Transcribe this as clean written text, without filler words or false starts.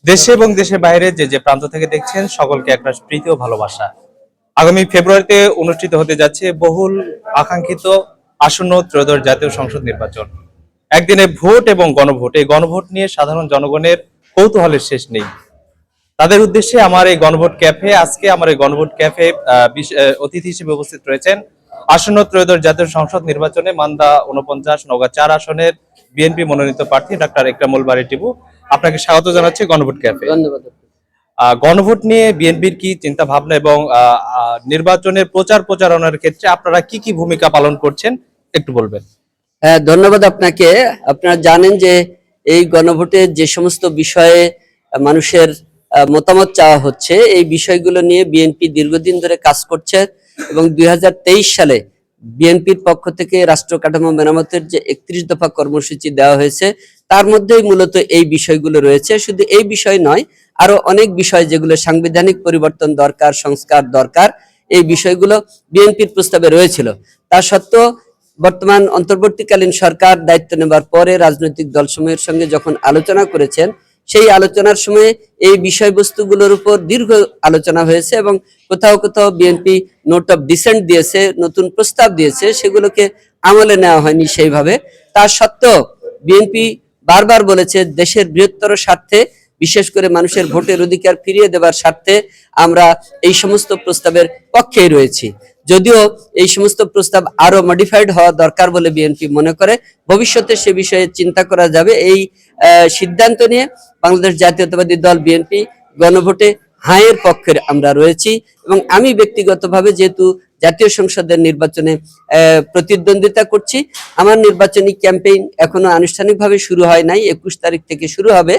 দেশে এবং দেশের বাইরে যে যে প্রান্ত থেকে দেখছেন সকলকে একটা প্রীতি ও ভালোবাসা। আগামী ফেব্রুয়ারিতে অনুষ্ঠিত হতে যাচ্ছে বহুল আকাঙ্ক্ষিত আসন্ন ত্রয়োদশ জাতীয় সংসদ নির্বাচন। একদিনে ভোট এবং গণভোট, এই গণভোট নিয়ে সাধারণ জনগণের কৌতূহলের শেষ নেই। তাদের উদ্দেশ্যে আমার এই গণভোট ক্যাফে, আজকে আমার এই গণভোট ক্যাফে অতিথি হিসেবে উপস্থিত রয়েছেন আসন্ন ত্রয়োদশ জাতীয় সংসদ নির্বাচনে মান্দা 49 নওগাঁ 4 আসনের বিএনপি মনোনীত প্রার্থী ডাক্তার একরামুল বারী টিপু। আপনাকে স্বাগত জানাচ্ছি গণভোট ক্যাফে। ধন্যবাদ। গণভোট নিয়ে বিএনপির কি চিন্তা ভাবনা এবং নির্বাচনের প্রচারণার ক্ষেত্রে আপনারা কি কি ভূমিকা পালন করছেন একটু বলবেন? হ্যাঁ, ধন্যবাদ আপনাকে। আপনারা জানেন যে এই গণভোটে যে সমস্ত বিষয়ে মানুষের মতামত চাওয়া হচ্ছে, এই বিষয়গুলো নিয়ে বিএনপি দীর্ঘদিন ধরে কাজ করছে এবং 2023 সালে বিএনপির পক্ষ থেকে রাষ্ট্র কাঠামো মেরামতের যে 31 দফা কর্মসূচি দেওয়া হয়েছে, তার মধ্যেই মূলত এই বিষয়গুলো রয়েছে। শুধু এই বিষয় নয়, আরো অনেক বিষয় যেগুলো সাংবিধানিক পরিবর্তন দরকার, সংস্কার দরকার, এই বিষয়গুলো বিএনপির প্রস্তাবে রয়েছিল। তা সত্ত্বেও বর্তমান অন্তর্বর্তীকালীন সরকার দায়িত্ব নেবার পরে রাজনৈতিক দলসমূহের সঙ্গে যখন আলোচনা করেছেন, সেই আলোচনার সময় এই বিষয়বস্তুগুলোর উপর দীর্ঘ আলোচনা হয়েছে এবং কোথাও কোথাও বিএনপি নোট অফ ডিসেন্ট দিয়েছে, নতুন প্রস্তাব দিয়েছে, সেগুলোকে আমলে নেওয়া হয়নি সেইভাবে। তা সত্ত্বেও বিএনপি বারবার বলেছে দেশের বৃহত্তর স্বার্থে, বিশেষ করে মানুষের ভোটের অধিকার ফিরিয়ে দেবার স্বার্থে আমরা এই সমস্ত প্রস্তাবের পক্ষেই রয়েছি। যদিও এই সমস্ত প্রস্তাব আরো মডিফাইড হওয়া দরকার বলে বিএনপি মনে করে, ভবিষ্যতে সে বিষয়ে চিন্তা করা যাবে। এই সিদ্ধান্ত নিয়ে বাংলাদেশ জাতীয়তাবাদী দল বিএনপি গণভোটে হাঁয়ের পক্ষের আমরা রয়েছি এবং আমি ব্যক্তিগতভাবে যেহেতু জাতীয় সংসদের নির্বাচনে প্রতিদ্বন্দ্বিতা করছি, আমার নির্বাচনী ক্যাম্পেইন এখনো আনুষ্ঠানিকভাবে শুরু হয় নাই, 21 তারিখ থেকে শুরু হবে।